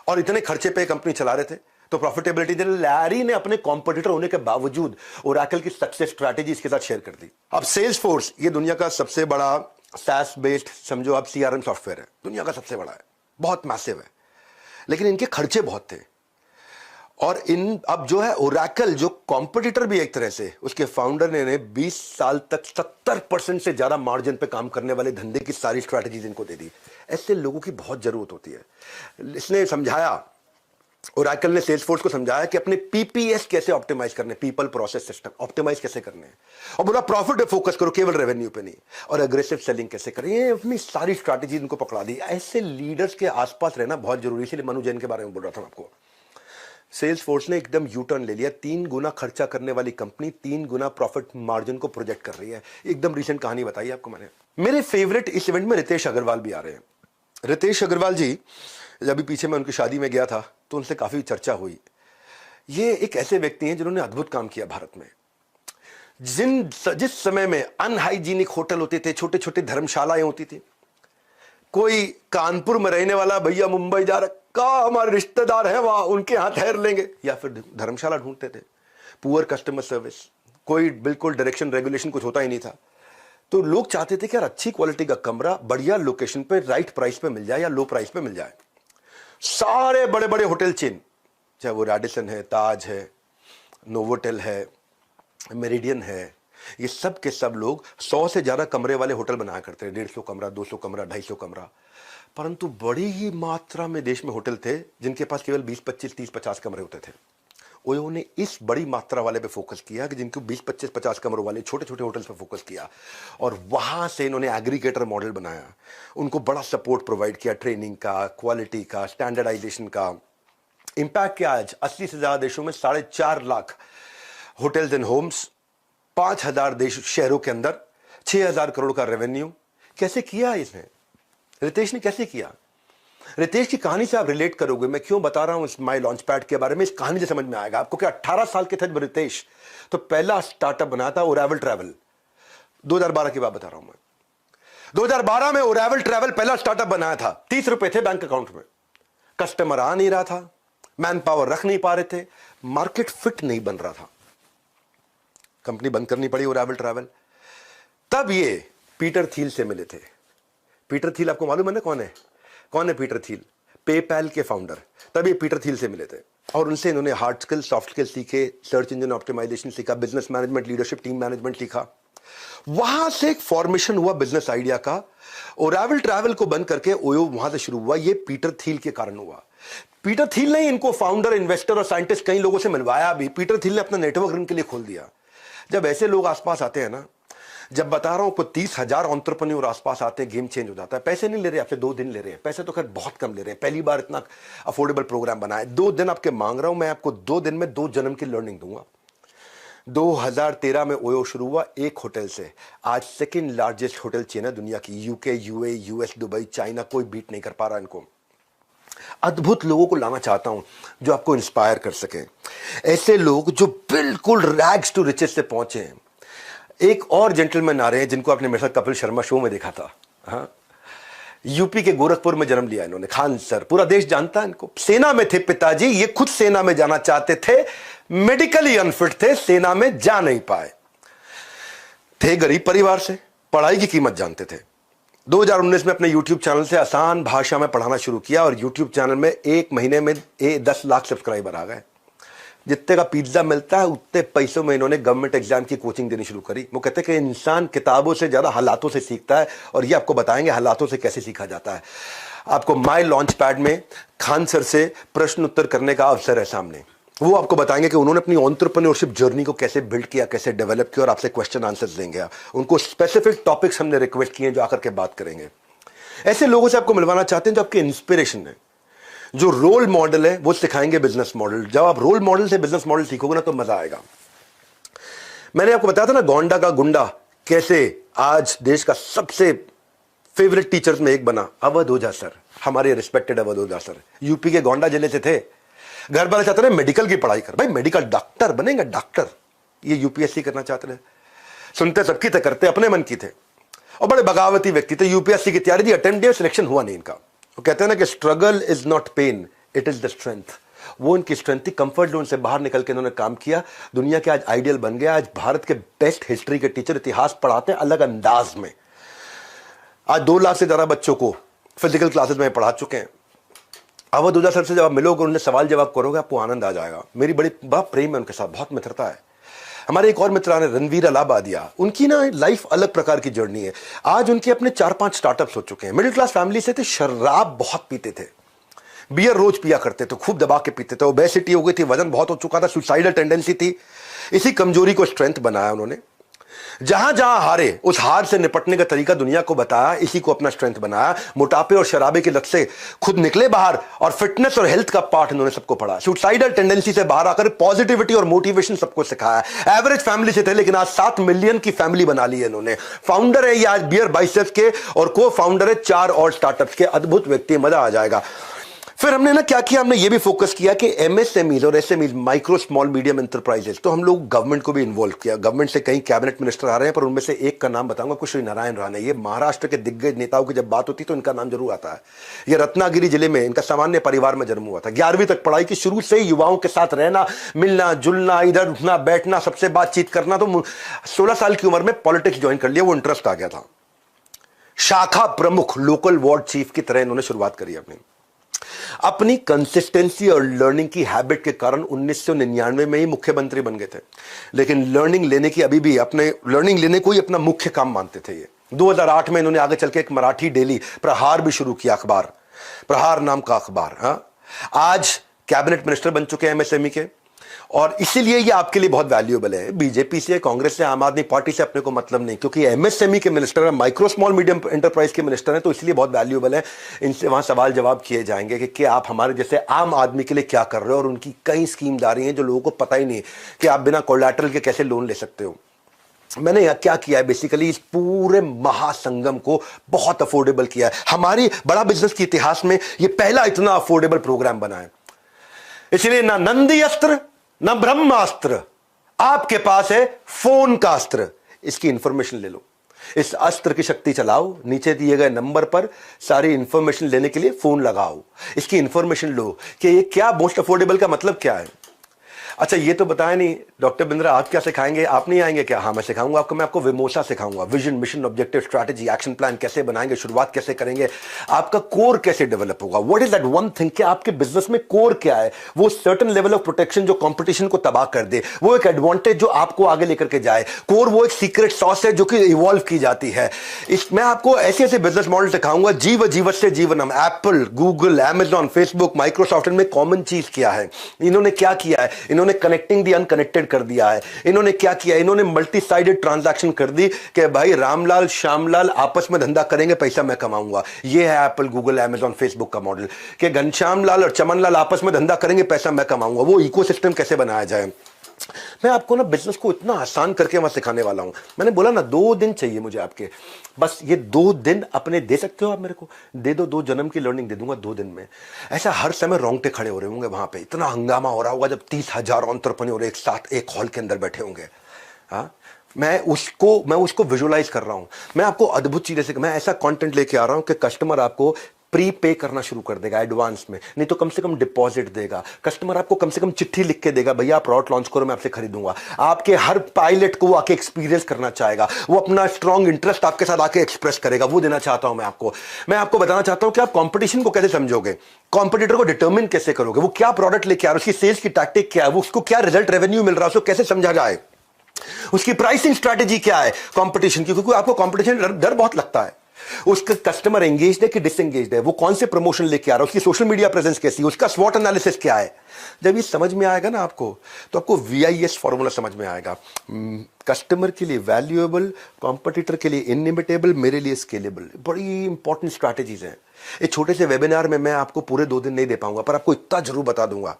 Speaker 1: और इतने खर्चे पे कंपनी चला रहे थे, तो प्रॉफिटेबिलिटी दे। लैरी ने अपने कॉम्पिटिटर होने के बावजूद ओरेकल की सक्सेस स्ट्रैटेजी इसके साथ शेयर कर दी। अब सेल्सफोर्स ये दुनिया का सबसे बड़ा SaaS बेस्ड, समझो आप, CRM सॉफ्टवेयर है, दुनिया का सबसे बड़ा है, बहुत मैसिव है, लेकिन इनके खर्चे बहुत थे। और इन अब जो है ओरेकल, जो कॉम्पिटिटर भी एक तरह से, उसके फाउंडर ने 20 साल तक 70% से ज्यादा मार्जिन पे काम करने वाले धंधे की सारी स्ट्रैटेजीज इनको दे दी। ऐसे लोगों की बहुत जरूरत होती है। इसने समझाया, ओरेकल ने सेल्सफोर्स को समझाया कि अपने PPS कैसे ऑप्टिमाइज करने, पीपल प्रोसेस सिस्टम ऑप्टिमाइज कैसे करने हैं, और बोला प्रॉफिट पे फोकस करो, केवल रेवेन्यू पे नहीं, और एग्रेसिव सेलिंग कैसे करें। ये अपनी सारी स्ट्रैटेजी इनको पकड़ा दी। ऐसे लीडर्स के आसपास रहना बहुत जरूरी है। इसलिए मनु जैन के बारे में बोल रहा था मैं आपको। सेल्सफोर्स ने एकदम यू टर्न ले लिया। 3 गुना खर्चा करने वाली कंपनी 3 गुना प्रॉफिट मार्जिन को प्रोजेक्ट कर रही है। एकदम रिसेंट कहानी बताई आपको मैंने। मेरे फेवरेट इस इवेंट में रितेश अग्रवाल भी आ रहे हैं। रितेश अग्रवाल जी, जब भी पीछे मैं उनकी शादी में गया था तो उनसे काफी चर्चा हुई। ये एक ऐसे व्यक्ति हैं जिन्होंने अद्भुत काम किया भारत में। जिस समय में अनहाइजीनिक होटल होते थे, छोटे छोटे धर्मशालाएं होती थी, कोई कानपुर में रहने वाला भैया मुंबई जा रखा, हमारे रिश्तेदार हैं वहां, उनके यहां ठहर लेंगे, या फिर धर्मशाला ढूंढते थे। पुअर कस्टमर सर्विस, कोई बिल्कुल डायरेक्शन रेगुलेशन कुछ होता ही नहीं था। तो लोग चाहते थे कि यार अच्छी क्वालिटी का कमरा बढ़िया लोकेशन पे राइट प्राइस पे मिल जाए या लो प्राइस पे मिल जाए। सारे बड़े बड़े होटल चेन, चाहे वो रेडिसन है, ताज है, नोवोटेल है, मेरिडियन है, ये सब के सब लोग 100 से ज्यादा कमरे वाले होटल बनाया करते हैं। 150 कमरा, 200 कमरा, 250 कमरा। परंतु बड़ी ही मात्रा में देश में होटल थे जिनके पास केवल 20, 25, 30, 50 कमरे होते थे। उन्होंने इस बड़ी मात्रा वाले पे फोकस किया कि जिनको 20, 25, 50 कमरों वाले छोटे छोटे होटल्स पे फोकस किया, और वहां से इन्होंने एग्रीगेटर मॉडल बनाया। उनको बड़ा सपोर्ट प्रोवाइड किया, ट्रेनिंग का, क्वालिटी का, स्टैंडर्डाइजेशन का। इंपैक्ट क्या, आज 80 से ज्यादा देशों में 4.5 लाख होटल्स एंड होम्स, 5,000 देश शहरों के अंदर, 6,000 करोड़ का रेवेन्यू। कैसे किया इसने? रितेश ने कैसे किया? रितेश की कहानी से आप रिलेट करोगे। मैं क्यों बता रहा हूं इस माई लॉन्च पैड के बारे में, इस कहानी से समझ में आएगा आपको कि 18 साल के थे रितेश, तो पहला स्टार्टअप बनाया था ओरेवल ट्रैवल। 2012 की बात बता रहा हूं मैं। 2012 में ओरेवल ट्रैवल पहला स्टार्टअप बनाया था। 30 रुपए थे बैंक अकाउंट में, कस्टमर आ नहीं रहा था, मैन पावर रख नहीं पा रहे थे, मार्केट फिट नहीं बन रहा था, कंपनी बंद करनी पड़ी ओरेवल ट्रैवल। तब ये पीटर थिल से मिले थे। पीटर थिल आपको मालूम है ना कौन है? कौन है पीटर थिल? पेपैल के फाउंडर। तब ये पीटर थिल से मिले थे और उनसे इन्होंने हार्ड स्किल, सॉफ्ट स्किल सीखे, सर्च इंजन ऑप्टिमाइजेशन सीखा, business management, leadership, team management सीखा। वहां से एक फॉर्मेशन हुआ बिजनेस आइडिया का। ओरावल ट्रैवल को बंद करके ओयो वहां से शुरू हुआ। ये पीटर थील के कारण हुआ। पीटर थील ने इनको फाउंडर, इन्वेस्टर और साइंटिस्ट कई लोगों से मिलवाया भी। पीटर थील ने अपना नेटवर्क इनके लिए खोल दिया। जब ऐसे लोग आसपास आते हैं ना, जब बता रहा हूं को 30,000 एंटरप्रेन्योर आसपास आते हैं, गेम चेंज हो जाता है। पैसे नहीं ले रहे आपसे, 2 दिन ले रहे हैं। पैसे तो खैर बहुत कम ले रहे हैं, पहली बार इतना अफोर्डेबल प्रोग्राम बना है। 2 दिन आपके मांग रहा हूं मैं, आपको 2 दिन में 2 जन्म की लर्निंग दूंगा। 2013 में ओयो शुरू हुआ एक होटल से। आज सेकंड लार्जेस्ट होटल चेन है दुनिया की। UK, UA, US, Dubai, China, कोई बीट नहीं कर पा रहा इनको। अद्भुत लोगों को लाना चाहता हूं जो आपको इंस्पायर कर सके। ऐसे लोग जो बिल्कुल रैग्स टू रिचेस से पहुंचे हैं। एक और जेंटलमैन आ रहे हैं जिनको आपने मेरे साथ कपिल शर्मा शो में देखा था। हाँ, यूपी के गोरखपुर में जन्म लिया इन्होंने, खान सर। पूरा देश जानता है इनको। सेना में थे पिताजी, ये खुद सेना में जाना चाहते थे, मेडिकली अनफिट थे, सेना में जा नहीं पाए। थे गरीब परिवार से, पढ़ाई की कीमत जानते थे। 2019 में अपने YouTube चैनल से आसान भाषा में पढ़ाना शुरू किया और YouTube चैनल में 1 महीने में 10 लाख सब्सक्राइबर आ गए। जितने का पिज्जा मिलता है उतने पैसों में इन्होंने गवर्नमेंट एग्जाम की कोचिंग देनी शुरू करी। वो कहते हैं कि इंसान किताबों से ज्यादा हालातों से सीखता है, और ये आपको बताएंगे हालातों से कैसे सीखा जाता है। आपको माई लॉन्च पैड में खान सर से प्रश्न उत्तर करने का अवसर है सामने। वो आपको बताएंगे कि उन्होंने अपनी एंटरप्रेन्योरशिप जर्नी को कैसे बिल्ड किया, कैसे डेवलप किया, और आपसे क्वेश्चन आंसर्स देंगे। उनको स्पेसिफिक टॉपिक्स हमने रिक्वेस्ट किए जो आकर के बात करेंगे। ऐसे लोगों से आपको मिलवाना चाहते हैं जो आपके इंस्पिरेशन है, जो रोल मॉडल है। वो सिखाएंगे बिजनेस मॉडल। जब आप रोल मॉडल से बिजनेस मॉडल सीखोगे ना तो मजा आएगा। मैंने आपको बताया था ना गोंडा का गुंडा कैसे आज देश का सबसे फेवरेट टीचर्स में एक बना। अवध ओझा सर, हमारे रिस्पेक्टेड अवध ओझा सर, यूपी के गोंडा जिले से थे। घर वाले चाहते थे मेडिकल की पढ़ाई कर, भाई मेडिकल डॉक्टर बनेगा, डॉक्टर। ये यूपीएससी करना चाहते थे। सुनते सबकी थे, करते अपने मन की थे, और बड़े बगावती व्यक्ति थे। यूपीएससी की तैयारी थी, अटेम्प्ट दिया, सिलेक्शन हुआ नहीं इनका। वो कहते हैं ना कि struggle is not pain, it is the strength. वो इनकी स्ट्रेंथ थी। कंफर्ट जोन से बाहर निकल के इन्होंने काम किया। दुनिया के आज आइडियल बन गया। आज भारत के बेस्ट हिस्ट्री के टीचर इतिहास पढ़ाते हैं अलग अंदाज में। आज 2 लाख से ज्यादा बच्चों को फिजिकल क्लासेस में पढ़ा चुके हैं। अवध ओझा सर से जब आप मिलोगे, उन्हें सवाल जवाब करोगे, आपको आनंद आ जाएगा। मेरी बड़ी प्रेम है उनके साथ, बहुत मित्रता है। हमारे एक और मित्र आ रहे रणवीर अलाहाबादिया। उनकी ना लाइफ अलग प्रकार की जर्नी है। आज उनके अपने 4-5 स्टार्टअप्स हो चुके हैं। मिडिल क्लास फैमिली से थे, शराब बहुत पीते थे, बियर रोज पिया करते थे, खूब दबा के पीते थे। ओबेसिटी हो गई थी, वजन बहुत हो चुका था, सुसाइडल टेंडेंसी थी। इसी कमजोरी को स्ट्रेंथ बनाया उन्होंने। जहां जहां हारे, उस हार से निपटने का तरीका दुनिया को बताया, इसी को अपना स्ट्रेंथ बनाया। मोटापे और शराबे की लत से खुद निकले बाहर, और फिटनेस और हेल्थ का पाठ इन्होंने सबको पढ़ा। सुसाइडल टेंडेंसी से बाहर आकर पॉजिटिविटी और मोटिवेशन सबको सिखाया। एवरेज फैमिली से थे, लेकिन आज 7 मिलियन की फैमिली बना ली है इन्होंने। फाउंडर है ये आज बियर बाइसेप्स के, और को फाउंडर है 4 और स्टार्टअप्स के। अद्भुत व्यक्ति, मजा आ जाएगा। फिर हमने ना क्या किया, हमने ये भी फोकस किया कि एमएसएमईज और SMEs, micro small medium enterprises, तो हम लोग गवर्नमेंट को भी इन्वॉल्व किया। गवर्नमेंट से कई कैबिनेट मिनिस्टर आ रहे हैं, पर उनमें से एक का नाम बताऊंगा, कुछ श्री नारायण राणे। ये महाराष्ट्र के दिग्गज नेताओं की जब बात होती तो इनका नाम जरूर आता है। ये रत्नागिरी जिले में, इनका सामान्य परिवार में जन्म हुआ था। 11वीं तक पढ़ाई की, शुरू से युवाओं के साथ रहना, मिलना जुलना, इधर उठना बैठना, सबसे बातचीत करना। तो 16 साल की उम्र में पॉलिटिक्स ज्वाइन कर लिया, वो इंटरेस्ट आ गया था। शाखा प्रमुख, लोकल वार्ड चीफ की तरह इन्होंने शुरुआत करी अपनी कंसिस्टेंसी और लर्निंग की हैबिट के कारण 1999 में ही मुख्यमंत्री बन गए थे। लेकिन लर्निंग लेने की अभी भी लर्निंग लेने को ही अपना मुख्य काम मानते थे। ये 2008 में इन्होंने आगे चल के एक मराठी डेली प्रहार भी शुरू किया, अखबार प्रहार नाम का अखबार। आज कैबिनेट मिनिस्टर बन चुके हैं एमएसएमई के, और इसीलिए ये आपके लिए बहुत वैल्यूएबल है। बीजेपी से, कांग्रेस से, आम आदमी पार्टी से अपने को मतलब नहीं, क्योंकि एमएसएमई के मिनिस्टर है, माइक्रो स्मॉल मीडियम एंटरप्राइज के मिनिस्टर हैं, तो इसलिए बहुत वैल्यूएबल है। इनसे वहां सवाल जवाब किए जाएंगे कि आप हमारे जैसे आम आदमी के लिए क्या कर रहे हो, और उनकी कई स्कीमदारी हैं जो लोगों को पता ही नहीं कि आप बिना कोलैटरल के कैसे लोन ले सकते हो। मैंने यह क्या किया है, बेसिकली इस पूरे महासंगम को बहुत अफोर्डेबल किया है। हमारी बड़ा बिजनेस के इतिहास में यह पहला इतना अफोर्डेबल प्रोग्राम बना है। इसलिए ना नंदी अस्त्र ना ब्रह्मास्त्र, आपके पास है फोन का अस्त्र। इसकी इंफॉर्मेशन ले लो, इस अस्त्र की शक्ति चलाओ। नीचे दिए गए नंबर पर सारी इंफॉर्मेशन लेने के लिए फोन लगाओ, इसकी इंफॉर्मेशन लो कि ये क्या मोस्ट अफोर्डेबल का मतलब क्या है। अच्छा, ये तो बताया नहीं, डॉक्टर बिंद्रा आप क्या सिखाएंगे? आप नहीं आएंगे क्या? हाँ मैं सिखाऊंगा आपको। मैं आपको विमोसा सिखाऊंगा, vision, mission, objective, strategy, action plan कैसे बनाएंगे, शुरुआत कैसे करेंगे, आपका कोर कैसे डेवलप होगा। What is that one thing कि आपके बिजनेस में कोर क्या है? वो सर्टेन लेवल ऑफ प्रोटेक्शन जो कंपटीशन को तबाह कर दे, वो एक एडवांटेज जो आपको आगे लेकर के जाए। कोर वो एक सीक्रेट सॉस है जो कि इवॉल्व की जाती है। मैं आपको ऐसे ऐसे बिजनेस मॉडल सिखाऊंगा। जीवत से जीवनम, Apple, Google, Amazon, Facebook, Microsoft, इनमें कॉमन चीज क्या है? इन्होंने क्या किया है? इन्होंने कनेक्टिंग दी अनकनेक्टेड कर दिया है। इन्होंने क्या किया? इन्होंने मल्टी साइडेड ट्रांजैक्शन कर दी कि भाई रामलाल श्यामलाल आपस में धंधा करेंगे, पैसा मैं कमाऊंगा। यह है एप्पल, गूगल, अमेजॉन, फेसबुक का मॉडल कि घनश्याम लाल और चमन लाल आपस में धंधा करेंगे, पैसा मैं कमाऊंगा। वो इकोसिस्टम कैसे बनाया जाए। मैं आपको ना बिजनेस को इतना आसान करके वहां सिखाने वाला हूं। मैंने बोला ना 2 दिन चाहिए मुझे आपके, बस ये 2 दिन अपने दे सकते हो आप मेरे को? दे दो, 2 जन्म की लर्निंग दे दूंगा 2 दिन में। ऐसा हर समय रोंगटे खड़े हो रहे होंगे वहां पे, इतना हंगामा हो रहा होगा जब 30,000 एंटरप्रेन्योर एक साथ एक हॉल के अंदर बैठे होंगे। हाँ, मैं उसको विजुअलाइज कर रहा हूं। मैं आपको अद्भुत चीजें से, मैं ऐसा कंटेंट लेके आ रहा हूं कि कस्टमर आपको प्री पे करना शुरू कर देगा एडवांस में, नहीं तो कम से कम डिपॉजिट देगा। कस्टमर आपको कम से कम चिट्ठी लिख के देगा, भैया आप प्रोडक्ट लॉन्च करो मैं आपसे खरीदूंगा। आपके हर पायलट को वो आके एक्सपीरियंस करना चाहेगा, वो अपना स्ट्रॉन्ग इंटरेस्ट आपके साथ आके एक्सप्रेस करेगा। वो देना चाहता हूं मैं आपको बताना चाहता हूं कि आप कंपटीशन को कैसे समझोगे, कॉम्पिटिटर को डिटर्मिन कैसे करोगे, वो क्या प्रोडक्ट लेके आ रहा है, उसकी सेल्स की टैक्टिक क्या है, वो उसको क्या रिजल्ट रेवेन्यू मिल रहा है, उसको कैसे समझा जाए, उसकी प्राइसिंग स्ट्रैटेजी क्या है कंपटीशन की। क्योंकि आपको कंपटीशन डर बहुत लगता है। उसका कस्टमर एंगेज्ड है कि डिसएंगेज्ड है, वो कौन से प्रमोशन लेके आ रहा है, उसकी सोशल मीडिया प्रेजेंस कैसी है, उसका स्वॉट एनालिसिस क्या है। जब ये समझ में आएगा ना आपको, तो आपको VIS फॉर्मूला समझ में आएगा। कस्टमर के लिए वैल्यूएबल, कॉम्पिटिटर के लिए इनइमिटेबल, मेरे लिए स्केलेबल। बड़ी इंपॉर्टेंट स्ट्रैटेजीज हैं। एक छोटे से वेबिनार में मैं आपको पूरे 2 दिन नहीं दे पाऊंगा, पर आपको इतना जरूर बता दूंगा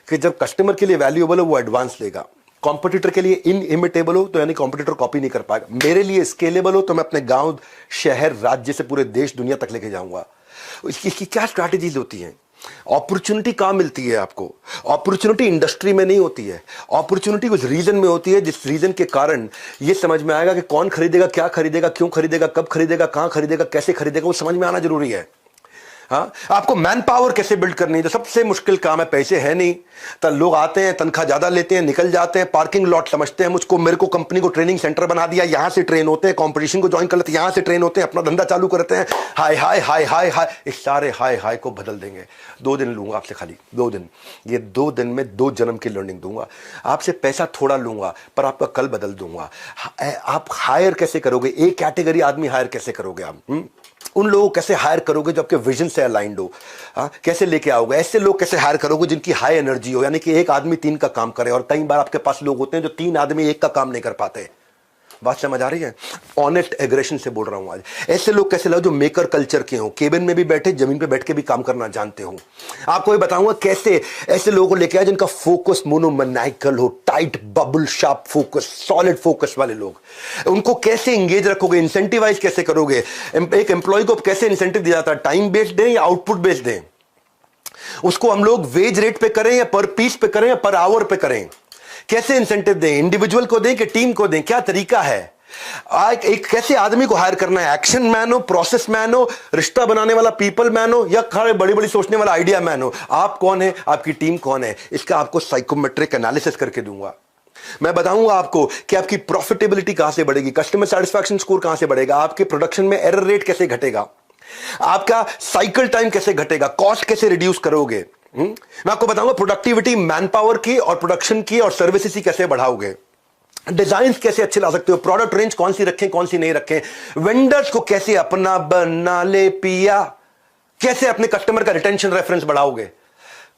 Speaker 1: कि जब कस्टमर के लिए वैल्यूएबल हो वो एडवांस लेगा, कॉम्पिटिटर के लिए इनइमिटेबल हो तो यानी कॉम्पिटिटर कॉपी नहीं कर पाएगा, मेरे लिए स्केलेबल हो तो मैं अपने गांव, शहर, राज्य से पूरे देश, दुनिया तक लेके जाऊंगा। इसकी क्या स्ट्रैटेजीज होती हैं? अपॉर्चुनिटी कहां मिलती है आपको? अपॉर्चुनिटी इंडस्ट्री में नहीं होती है, अपॉर्चुनिटी उस रीजन में होती है जिस रीजन के कारण ये समझ में आएगा कि कौन खरीदेगा, क्या खरीदेगा, क्यों खरीदेगा, कब खरीदेगा, कहां खरीदेगा, कैसे खरीदेगा, वो समझ में आना जरूरी है। हाँ, आपको मैन पावर कैसे बिल्ड करनी है, जो सबसे मुश्किल काम है। पैसे है नहीं तो लोग आते हैं, तनख्वाह ज्यादा लेते हैं, निकल जाते हैं, पार्किंग लॉट समझते हैं मुझको, मेरे को कंपनी को ट्रेनिंग सेंटर बना दिया, यहां से ट्रेन होते हैं, कंपटीशन को ज्वाइन कर लेते हैं, यहां से ट्रेन होते हैं, अपना धंधा चालू करते हैं। हाय हाय हाय हाय हाय, इस सारे हाय हाय को बदल देंगे। 2 दिन लूंगा आपसे, खाली 2 दिन। ये 2 दिन में 2 जन्म की लर्निंग दूंगा आपसे। पैसा थोड़ा लूंगा पर आपका कल बदल दूंगा। आप हायर कैसे करोगे? एक कैटेगरी आदमी हायर कैसे करोगे आप? उन लोगों को कैसे हायर करोगे जो आपके विजन से अलाइंड हो? कैसे लेके आओगे? ऐसे लोग कैसे हायर करोगे जिनकी हाई एनर्जी हो, यानी कि एक आदमी 3 का काम करे। और कई बार आपके पास लोग होते हैं जो 3 आदमी 1 का काम नहीं कर पाते। बात समझ आ रही है? ऑनेस्ट एग्रेशन से बोल रहा हूं आज। ऐसे लोग कैसे लाओ जो मेकर कल्चर के हो, केबिन में भी बैठे, जमीन पे बैठ के भी काम करना जानते हो। आपको ये बताऊंगा कैसे ऐसे लोगों को लेके आए जिनका फोकस मोनोमैनिकल हो, tight bubble sharp focus, solid focus वाले लोग। उनको कैसे इंगेज रखोगे, इंसेंटिवाइज कैसे करोगे? एक एम्प्लॉय को कैसे इंसेंटिव दिया जाता है? टाइम बेस्ड दें या आउटपुट बेस्ड दें? उसको हम लोग वेज रेट पे करें या पर पीस पे करें या पर आवर पे करें? कैसे इंसेंटिव दें? इंडिविजुअल को दें कि टीम को दें? क्या तरीका है? एक कैसे आदमी को हायर करना है? एक्शन मैन हो, प्रोसेस मैन हो, रिश्ता बनाने वाला पीपल मैन हो, या खड़े बड़ी बड़ी सोचने वाला आइडिया मैन हो? आप कौन है? आपकी टीम कौन है? इसका आपको साइकोमेट्रिक एनालिसिस करके दूंगा। मैं बताऊंगा आपको कि आपकी प्रॉफिटेबिलिटी कहां से बढ़ेगी, कस्टमर सेटिस्फैक्शन स्कोर कहां से बढ़ेगा, आपके प्रोडक्शन में एरर रेट कैसे घटेगा, आपका साइकिल टाइम कैसे घटेगा, कॉस्ट कैसे रिड्यूस करोगे। मैं आपको बताऊंगा प्रोडक्टिविटी मैन पावर की और प्रोडक्शन की और सर्विसेज की कैसे बढ़ाओगे, डिजाइन कैसे अच्छे ला सकते हो, प्रोडक्ट रेंज कौन सी रखें कौन सी नहीं रखें, वेंडर्स को कैसे अपना बना ले पिया, कैसे अपने कस्टमर का रिटेंशन रेफरेंस बढ़ाओगे,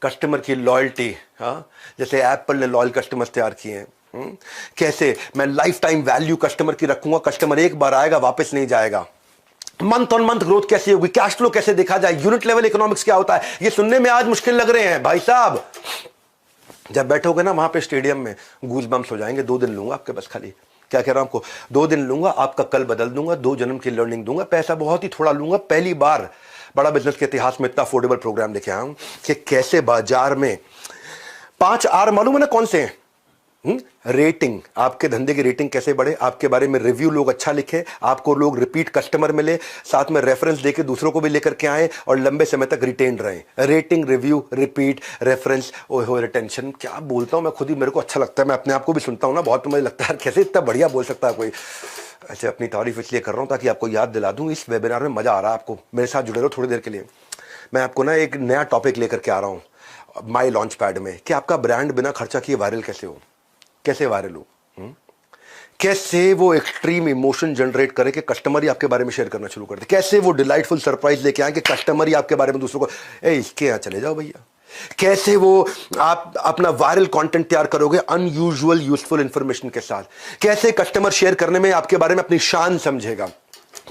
Speaker 1: कस्टमर की लॉयल्टी। हाँ, जैसे एप्पल ने लॉयल कस्टमर्स तैयार किए हैं, कैसे मैं लाइफ टाइम वैल्यू कस्टमर की रखूंगा, कस्टमर एक बार आएगा वापस नहीं जाएगा। मंथ ऑन मंथ ग्रोथ कैसे होगी, कैश फ्लो कैसे देखा जाए, यूनिट लेवल इकोनॉमिक्स क्या होता है। ये सुनने में आज मुश्किल लग रहे हैं भाई साहब, जब बैठोगे ना वहां पे स्टेडियम में गूज बम्स हो जाएंगे। 2 दिन लूंगा आपके, बस खाली क्या कह रहा हूं आपको, 2 दिन लूंगा, आपका कल बदल दूंगा, 2 जन्म की लर्निंग दूंगा। पैसा बहुत ही थोड़ा लूंगा। पहली बार बड़ा बिजनेस के इतिहास में इतना अफोर्डेबल प्रोग्राम लेके आया हूं कि कैसे बाजार में 5 R मालूम है ना कौन से हैं? रेटिंग, आपके धंधे की रेटिंग कैसे बढ़े, आपके बारे में रिव्यू लोग अच्छा लिखे, आपको लोग रिपीट कस्टमर मिले, साथ में रेफरेंस देके दूसरों को भी लेकर के आए और लंबे समय तक रिटेन रहे। रेटिंग, रिव्यू, रिपीट, रेफरेंस, ओहो रिटेंशन, क्या बोलता हूं मैं खुद ही, मेरे को अच्छा लगता है, मैं अपने आप को भी सुनता हूं ना बहुत, तो मुझे लगता है कैसे इतना बढ़िया बोल सकता है कोई। अच्छा, अपनी तारीफ इसलिए कर रहा हूं ताकि आपको याद दिला दूं, इस वेबिनार में मजा आ रहा है आपको, मेरे साथ जुड़े रहो थोड़ी देर के लिए। मैं आपको ना एक नया टॉपिक लेकर के आ रहा हूं माई लॉन्च पैड में, कि आपका ब्रांड बिना खर्चा किए वायरल कैसे हो, कैसे वायरल हो, कैसे वो एक्सट्रीम इमोशन जनरेट करे कि कस्टमर ही आपके बारे में शेयर करना शुरू कर दे, कैसे वो डिलाइटफुल सरप्राइज लेके आए कि कस्टमर ही आपके बारे में दूसरों को, इसके यहां चले जाओ भैया, कैसे वो आप अपना वायरल कंटेंट तैयार करोगे अनयूजुअल यूजफुल इंफॉर्मेशन के साथ, कैसे कस्टमर शेयर करने में आपके बारे में अपनी शान समझेगा,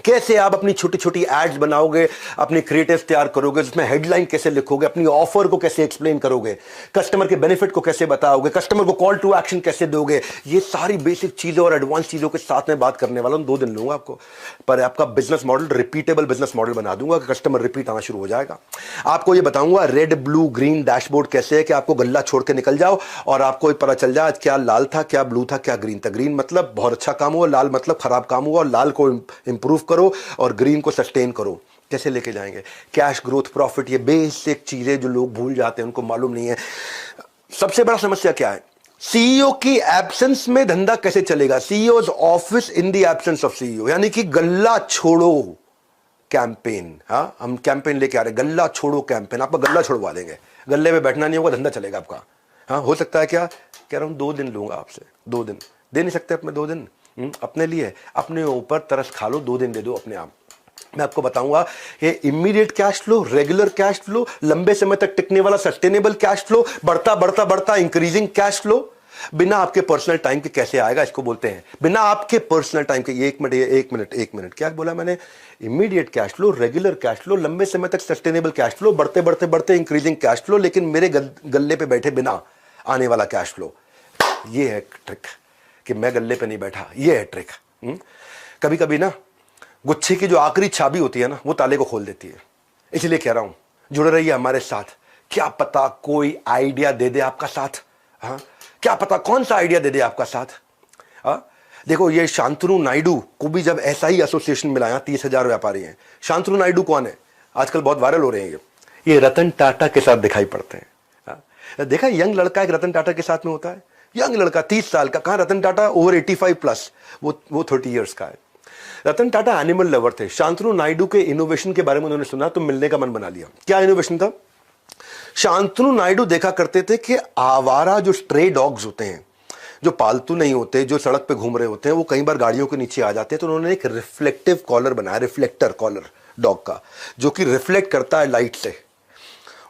Speaker 1: कैसे आप अपनी छोटी छोटी एड्स बनाओगे, अपनी क्रिएटिव तैयार करोगे, उसमें हेडलाइन कैसे लिखोगे, अपनी ऑफर को कैसे एक्सप्लेन करोगे, कस्टमर के बेनिफिट को कैसे बताओगे, कस्टमर को कॉल टू एक्शन कैसे दोगे, ये सारी बेसिक चीजें और एडवांस चीजों के साथ में बात करने वाला हूं। 2 दिन लूंगा आपको, पर आपका business model repeatable business model बना दूंगा कि कस्टमर रिपीट आना शुरू हो जाएगा। आपको ये बताऊंगा रेड ब्लू ग्रीन डैशबोर्ड कैसे है कि आपको गल्ला छोड़ के निकल जाओ और आपको पता चल जाए आज क्या लाल था, क्या ब्लू था, क्या ग्रीन था। ग्रीन मतलब बहुत अच्छा काम हुआ, लाल मतलब खराब काम हुआ, और लाल को इंप्रूव करो और ग्रीन को सस्टेन करो। कैसे लेके जाएंगे, कैश ग्रोथ, प्रॉफिट, ये बेसिक चीजें जो लोग भूल जाते हैं, उनको मालूम नहीं है। सबसे बड़ा समस्या क्या है, सीईओ की एब्सेंस में धंधा कैसे चलेगा, CEOs office in the absence of CEO, यानी कि गल्ला छोड़ो कैंपेन। हाँ, हम कैंपेन लेके आ रहे हैं, गल्ला छोड़ो कैंपेन, आपका गल्ला छोड़वा देंगे, गल्ले में बैठना नहीं होगा, धंधा चलेगा आपका। हाँ, हो सकता है क्या, कह रहा हूं 2 दिन लूंगा आपसे, 2 दिन दे नहीं सकते अपने 2 दिन अपने लिए, अपने ऊपर तरस खा लो, 2 दिन दे दो अपने आप। मैं आपको बताऊंगा ये immediate cash flow, regular cash flow, लंबे समय तक टिकने वाला सस्टेनेबल कैश फ्लो, बढ़ता बढ़ता बढ़ता इंक्रीजिंग कैश फ्लो, बिना आपके पर्सनल टाइम के कैसे आएगा, इसको बोलते हैं बिना आपके पर्सनल टाइम के। ये 1 मिनट क्या बोला मैंने, immediate cash flow, regular cash flow, लंबे समय तक सस्टेनेबल कैश फ्लो, बढ़ते बढ़ते बढ़ते इंक्रीजिंग कैश फ्लो, लेकिन मेरे गल्ले पे बैठे बिना आने वाला कैश फ्लो। ये है ट्रिक कि मैं गल्ले पे नहीं बैठा, ये है ट्रिक। कभी कभी ना गुच्छे की जो आखिरी चाबी होती है ना, वो ताले को खोल देती है। इसलिए कह रहा हूं जुड़े रहिए हमारे साथ, क्या पता कोई आइडिया दे दे आपका साथ। हाँ, क्या पता कौन सा आइडिया दे दे आपका साथ। हाँ, देखो ये शांतनु नायडू को भी जब ऐसा ही एसोसिएशन मिला, यहाँ 30,000 व्यापारी हैं। शांतनु नायडू कौन है, आजकल बहुत वायरल हो रहे हैं, ये रतन टाटा के साथ दिखाई पड़ते हैं। हाँ, देखा यंग लड़का एक रतन टाटा के साथ में होता है, यंग लड़का 30 साल का, कहां रतन टाटा ओवर 85 प्लस, वो 30 इयर्स का है। रतन टाटा एनिमल लवर थे। शांतनु नायडू के इनोवेशन के बारे में उन्होंने सुना तो मिलने का मन बना लिया। क्या इनोवेशन था, शांतनु नायडू देखा करते थे कि आवारा जो स्ट्रे डॉग्स होते हैं, जो पालतू नहीं होते, जो सड़क पे घूम रहे होते हैं, वो कई बार गाड़ियों के नीचे आ जाते हैं, तो उन्होंने एक रिफ्लेक्टिव कॉलर बनाया, रिफ्लेक्टर कॉलर डॉग का, जो कि रिफ्लेक्ट करता है लाइट से,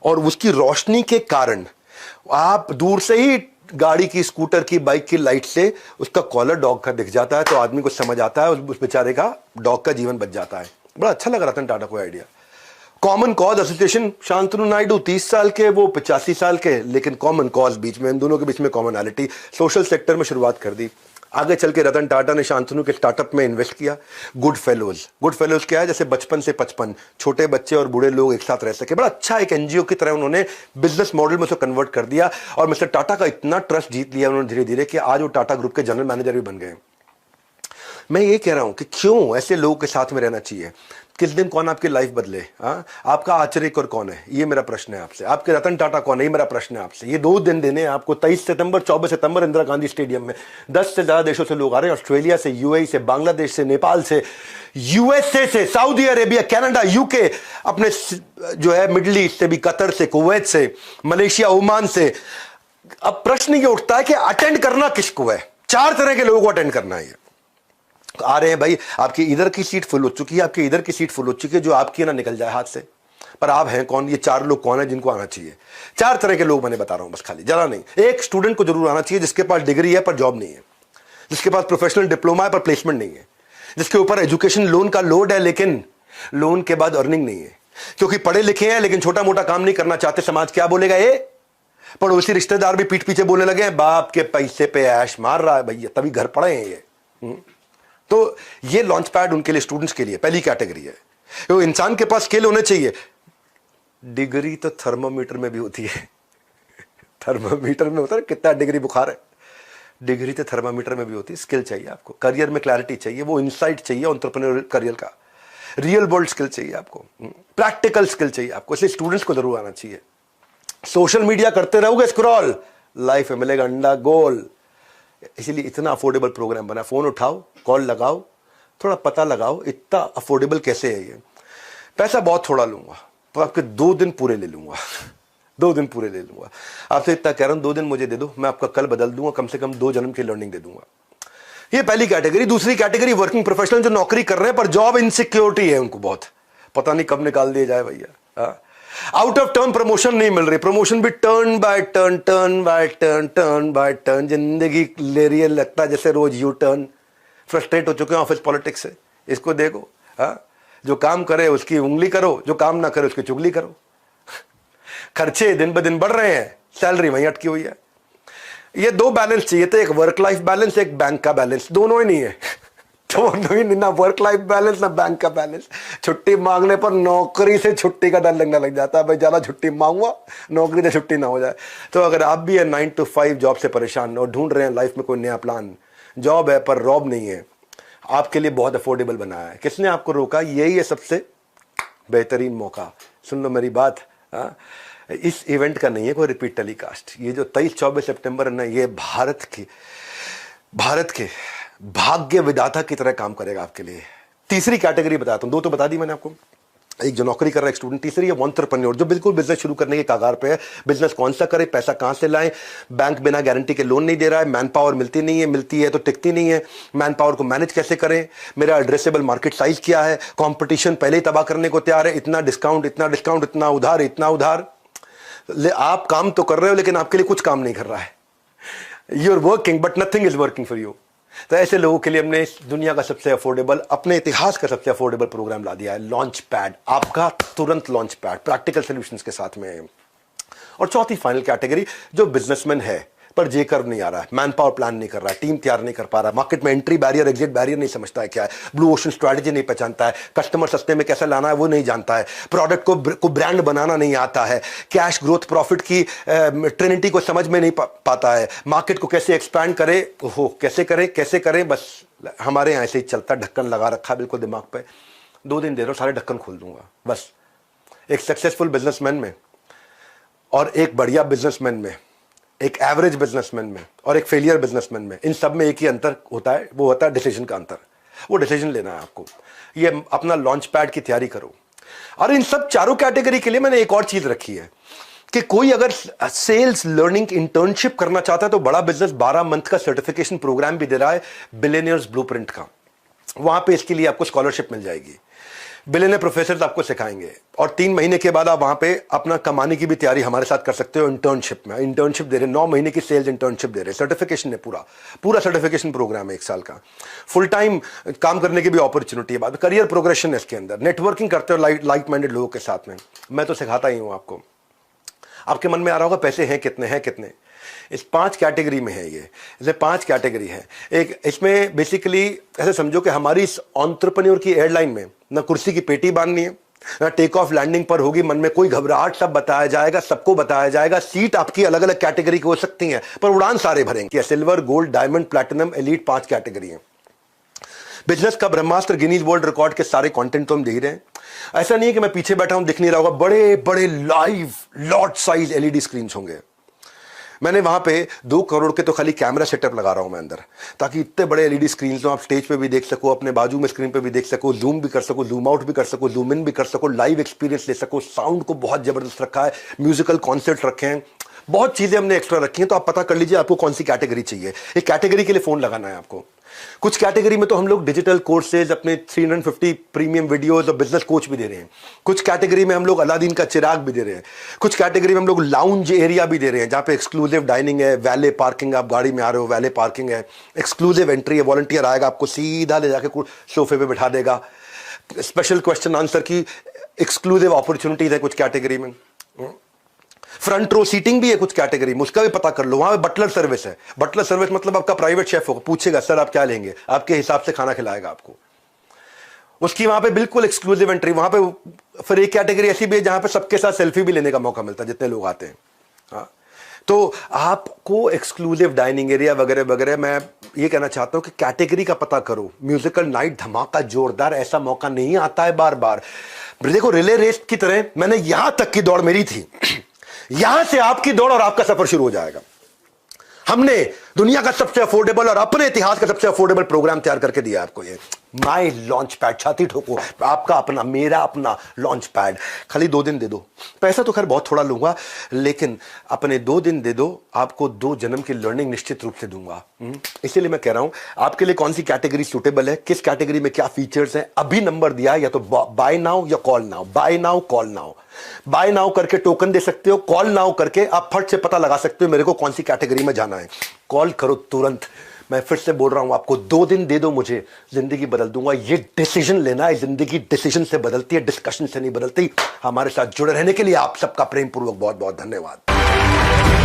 Speaker 1: और उसकी रोशनी के कारण आप दूर से ही गाड़ी की, स्कूटर की, बाइक की लाइट से उसका कॉलर डॉग का दिख जाता है, तो आदमी को समझ आता है, उस बेचारे का डॉग का जीवन बच जाता है। बड़ा अच्छा लगा रतन टाटा को idea. Common cause association, Shantanu Naidu 30 साल के, वो 85 साल के, लेकिन कॉमन कॉज बीच में, इन दोनों के बीच में कॉमनैलिटी, सोशल सेक्टर में शुरुआत कर दी। आगे चल के रतन टाटा ने शांतनु के स्टार्टअप में इन्वेस्ट किया, गुड फेलोज। गुड फेलोज क्या है, जैसे बचपन से 55 छोटे बच्चे और बूढ़े लोग एक साथ रह सके, बड़ा अच्छा एक एनजीओ की तरह उन्होंने बिजनेस मॉडल में उसको कन्वर्ट कर दिया, और मिस्टर टाटा का इतना ट्रस्ट जीत लिया उन्होंने धीरे धीरे कि आज वो टाटा ग्रुप के जनरल मैनेजर भी बन गए। मैं ये कह रहा हूं कि क्यों ऐसे लोगों के साथ में रहना चाहिए, किस दिन कौन आपकी लाइफ बदले। हाँ, आपका आचर्यकर कौन है, ये मेरा प्रश्न है आपसे। आपके रतन टाटा कौन है, ये मेरा प्रश्न है आपसे। ये 2 दिन देने हैं आपको, 23 सितंबर 24 सितंबर इंदिरा गांधी स्टेडियम में। 10 से ज्यादा देशों से लोग आ रहे हैं, ऑस्ट्रेलिया से, यूएई से, बांग्लादेश से, नेपाल से, यूएसए से, सऊदी अरेबिया, कनाडा, यूके, अपने जो है मिडिल ईस्ट से भी, कतर से, कुवैत से, मलेशिया, ओमान से। अब प्रश्न ये उठता है कि अटेंड करना किसको है, 4 तरह के लोगों को अटेंड करना है। आ रहे हैं भाई, आपकी इधर की सीट फुल हो चुकी है, आपकी इधर की सीट फुल हो चुकी है, जो आपकी ना निकल जाए हाथ से। पर आप हैं कौन, ये 4 लोग कौन है जिनको आना चाहिए। 4 तरह के लोग मैंने बता रहा हूं बस, खाली जरा नहीं। एक स्टूडेंट को जरूर आना चाहिए जिसके पास डिग्री है पर जॉब नहीं है, जिसके पास प्रोफेशनल डिप्लोमा है पर प्लेसमेंट नहीं है, जिसके ऊपर एजुकेशन लोन का लोड है लेकिन लोन के बाद अर्निंग नहीं है, क्योंकि पढ़े लिखे हैं लेकिन छोटा मोटा काम नहीं करना चाहते। समाज क्या बोलेगा, ये पड़ोसी रिश्तेदार भी पीठ पीछे बोलने लगे हैं, बाप के पैसे पे ऐश मार रहा है भैया, तभी घर पड़े हैं ये। तो ये लॉन्च पैड उनके लिए, स्टूडेंट्स के लिए पहली कैटेगरी है। तो इंसान के पास स्किल होने चाहिए। डिग्री तो थर्मोमीटर में भी होती है, थर्मोमीटर में होता है कितना डिग्री बुखार है। डिग्री तो थर्मामीटर में भी होती है, स्किल चाहिए आपको, करियर में क्लैरिटी चाहिए, वो इनसाइट चाहिए एंटरप्रेन्योर करियर का, रियल वर्ल्ड स्किल चाहिए आपको, प्रैक्टिकल स्किल चाहिए आपको, इसलिए स्टूडेंट्स को जरूर आना चाहिए। सोशल मीडिया करते रहोगे स्क्रॉल, लाइफ में मिलेगा अंडा गोल। इसीलिए इतना अफोर्डेबल प्रोग्राम बना, फोन उठाओ, कॉल लगाओ, थोड़ा पता लगाओ इतना अफोर्डेबल कैसे है ये। पैसा बहुत थोड़ा लूंगा, तो आपके 2 दिन पूरे ले लूंगा 2 दिन पूरे ले लूंगा आपसे, इतना कह रहा हूं 2 दिन मुझे दे दो, मैं आपका कल बदल दूंगा, कम से कम 2 जन्म की लर्निंग दे दूंगा। ये पहली कैटेगरी। दूसरी कैटेगरी वर्किंग प्रोफेशनल जो नौकरी कर रहे हैं पर जॉब इनसिक्योरिटी है उनको, बहुत पता नहीं कब निकाल दिया जाए भैया। आउट ऑफ टर्न प्रमोशन नहीं मिल रही, प्रमोशन भी turn by turn, turn by turn, turn by turn, जिंदगी ले रही है, लगता है जैसे रोज यू टर्न। फ्रस्ट्रेट हो चुके हैं ऑफिस पॉलिटिक्स से, इसको देखो। जो काम करे उसकी उंगली करो, जो काम ना करे उसकी चुगली करो। खर्चे दिन ब दिन बढ़ रहे हैं, सैलरी वहीं अटकी हुई है। ये 2 बैलेंस चाहिए थे, एक वर्क लाइफ बैलेंस, एक बैंक का बैलेंस, दोनों ही नहीं है दोनों ही नहीं, ना वर्क लाइफ बैलेंस ना बैंक का बैलेंस। छुट्टी मांगने पर नौकरी से छुट्टी का डर लगने लग जाता है, भाई ज्यादा छुट्टी मांगूंगा नौकरी से छुट्टी ना हो जाए। तो अगर आप भी है 9 to 5 जॉब से परेशान और ढूंढ रहे हैं लाइफ में कोई नया प्लान, जॉब है पर रॉब नहीं है, आपके लिए बहुत अफोर्डेबल बनाया है। किसने आपको रोका? यही है सबसे बेहतरीन मौका। सुन लो मेरी बात, इस इवेंट का नहीं है कोई रिपीट टेलीकास्ट। ये जो 23-24 सितंबर है ना, ये भारत के भाग्य विधाता की तरह काम करेगा आपके लिए। तीसरी कैटेगरी बताता हूं, 2 तो बता दी मैंने आपको, एक जो नौकरी कर रहा है एक स्टूडेंट, तीसरी है एंटरप्रेन्योर जो बिल्कुल बिजनेस शुरू करने के कगार पे है। बिजनेस कौन सा करे, पैसा कहां से लाएं, बैंक बिना गारंटी के लोन नहीं दे रहा है, मैन पावर मिलती नहीं है, मिलती है तो टिकती नहीं है, मैन पावर को मैनेज कैसे करें, मेरा एड्रेसेबल मार्केट साइज क्या है, कंपटीशन पहले ही तबाह करने को तैयार है, इतना डिस्काउंट, इतना डिस्काउंट, इतना उधार, इतना उधार। आप काम तो कर रहे हो लेकिन आपके लिए कुछ काम नहीं कर रहा है। You are working but nothing is working for you. तो ऐसे लोगों के लिए हमने इस दुनिया का सबसे अफोर्डेबल, अपने इतिहास का सबसे अफोर्डेबल प्रोग्राम ला दिया है, लॉन्च पैड। आपका तुरंत लॉन्च पैड प्रैक्टिकल सॉल्यूशंस के साथ में। और चौथी फाइनल कैटेगरी जो बिजनेसमैन है पर जे कर्व नहीं आ रहा है, मैन पावर प्लान नहीं कर रहा है, टीम तैयार नहीं कर पा रहा है, मार्केट में एंट्री बैरियर एग्जिट बैरियर नहीं समझता है क्या है, ब्लू ओशन स्ट्रैटेजी नहीं पहचानता है, कस्टमर सस्ते में कैसे लाना है वो नहीं जानता है, प्रोडक्ट को ब्रांड बनाना नहीं आता है, कैश ग्रोथ प्रॉफिट की ट्रिनिटी को समझ में नहीं पाता है, मार्केट को कैसे एक्सपैंड करे, कैसे करें, बस हमारे यहाँ ऐसे ही चलता, ढक्कन लगा रखा है बिल्कुल दिमाग पे। 2 दिन दे रहा हूं, सारे ढक्कन खोल दूंगा बस। एक सक्सेसफुल बिजनेसमैन में और एक बढ़िया बिजनेसमैन में, एक एवरेज बिजनेसमैन में और एक फेलियर बिजनेसमैन में, इन सब में एक ही अंतर होता है, वो होता है डिसीजन का अंतर। वो डिसीजन लेना है आपको। ये अपना लॉन्च पैड की तैयारी करो। और इन सब चारों कैटेगरी के लिए मैंने एक और चीज रखी है कि कोई अगर सेल्स लर्निंग इंटर्नशिप करना चाहता है तो बड़ा बिजनेस 12 मंथ का सर्टिफिकेशन प्रोग्राम भी दे रहा है, बिलियनियर्स ब्लूप्रिंट का। वहां पे इसके लिए आपको स्कॉलरशिप मिल जाएगी, बिलियनियर प्रोफेसर आपको सिखाएंगे और 3 महीने के बाद आप वहां पे अपना कमाने की भी तैयारी हमारे साथ कर सकते हो। इंटर्नशिप में इंटर्नशिप दे रहे, 9 महीने की सेल्स इंटर्नशिप दे रहे, सर्टिफिकेशन है, पूरा सर्टिफिकेशन प्रोग्राम है 1 साल का, फुल टाइम काम करने की भी अपॉर्चुनिटी है, बाद करियर प्रोग्रेशन है इसके अंदर, नेटवर्किंग करते हो लाइक माइंडेड लोगों के साथ में। मैं तो सिखाता ही हूं आपको। आपके मन में आ रहा होगा पैसे हैं कितने, इस 5 कैटेगरी में है। ये इसमें 5 कैटेगरी है। एक इसमें बेसिकली ऐसे समझो कि हमारी इस एंटरप्रेन्योर की एयरलाइन में ना कुर्सी की पेटी बांधनी है, ना टेक ऑफ लैंडिंग पर होगी मन में कोई घबराहट, सब बताया जाएगा, सबको बताया जाएगा। सीट आपकी अलग अलग कैटेगरी की हो सकती है पर उड़ान सारे भरेंगे। Silver, gold, diamond, platinum, elite 5 category है। बिजनेस का ब्रह्मास्त्र, गिनीज वर्ल्ड रिकॉर्ड के सारे कंटेंट तो हम देख रहे हैं। ऐसा नहीं है कि मैं पीछे बैठा हूं दिख नहीं रहा होगा, बड़े बड़े live lot size LED screen होंगे। मैंने वहां पे 2 करोड़ के तो खाली कैमरा सेटअप लगा रहा हूं मैं अंदर, ताकि इतने बड़े एलईडी स्क्रीन हो, आप स्टेज पे भी देख सको, अपने बाजू में स्क्रीन पे भी देख सको, जूम भी कर सको, जूम आउट भी कर सको, जूम इन भी कर सको, लाइव एक्सपीरियंस ले सको। साउंड को बहुत जबरदस्त रखा है, म्यूजिकल कॉन्सर्ट रखे हैं, बहुत चीजें हमने एक्स्ट्रा रखी हैं। तो आप पता कर लीजिए आपको कौन सी कैटेगरी चाहिए। एक कैटेगरी के लिए फोन लगाना है आपको। कुछ कैटेगरी में तो हम लोग डिजिटल कोर्सेज, अपने 350 प्रीमियम वीडियोस और बिजनेस कोच भी दे रहे हैं। कुछ कैटेगरी में हम लोग अलादीन का चिराग भी दे रहे हैं। कुछ कैटेगरी में हम लोग लाउंज एरिया भी दे रहे हैं, जहां पे एक्सक्लूसिव डाइनिंग है, वैले पार्किंग, आप गाड़ी में आ रहे हो वैले पार्किंग है, एक्सक्लूसिव एंट्री है, वॉलंटियर आएगा आपको सीधा ले जाके सोफे पे बिठा देगा, स्पेशल क्वेश्चन आंसर की एक्सक्लूसिव अपॉर्चुनिटीज है कुछ कैटेगरी में। फ्रंट रो सीटिंग भी है कुछ कैटेगरी में, उसका भी पता कर लो। वहां पे बटलर सर्विस है। बटलर सर्विस मतलब आपका प्राइवेट शेफ होगा, पूछेगा सर आप क्या लेंगे, आपके हिसाब से खाना खिलाएगा आपको। उसकी वहां पे बिल्कुल एक्सक्लूसिव एंट्री। वहां पे फिर एक कैटेगरी ऐसी भी है जहां पे सबके साथ सेल्फी भी लेने का मौका मिलता है जितने लोग आते हैं। हाँ, तो आपको एक्सक्लूसिव डाइनिंग एरिया वगैरह वगैरह, मैं ये कहना चाहता हूं कि कैटेगरी का पता करो। म्यूजिकल नाइट धमाका जोरदार, ऐसा मौका नहीं आता है बार बार। देखो रिले रेस की तरह मैंने यहां तक की दौड़ मेरी थी, यहां से आपकी दौड़ और आपका सफर शुरू हो जाएगा। हमने दुनिया का सबसे अफोर्डेबल और अपने इतिहास का सबसे अफोर्डेबल प्रोग्राम तैयार करके दिया आपको। ये माई लॉन्च पैड, छाती ठोको, आपका अपना, मेरा अपना लॉन्च पैड। खाली 2 दिन दे दो, पैसा तो खैर बहुत थोड़ा लूंगा, लेकिन अपने 2 दिन दे दो, आपको 2 जन्म की लर्निंग निश्चित रूप से दूंगा। इसीलिए मैं कह रहा हूं आपके लिए कौन सी कैटेगरी सूटेबल है, किस कैटेगरी में क्या फीचर्स हैं, अभी नंबर दिया है, या तो बाय नाउ या call now. Buy now, call now. Buy now करके टोकन दे सकते हो, कॉल नाउ करके आप फट से पता लगा सकते हो मेरे को कौन सी कैटेगरी में जाना है। कॉल करो तुरंत। मैं फिर से बोल रहा हूं आपको, 2 दिन दे दो मुझे, जिंदगी बदल दूंगा। ये डिसीजन लेना है, जिंदगी डिसीजन से बदलती है, डिस्कशन से नहीं बदलती। हमारे साथ जुड़े रहने के लिए आप सबका प्रेम पूर्वक बहुत बहुत धन्यवाद।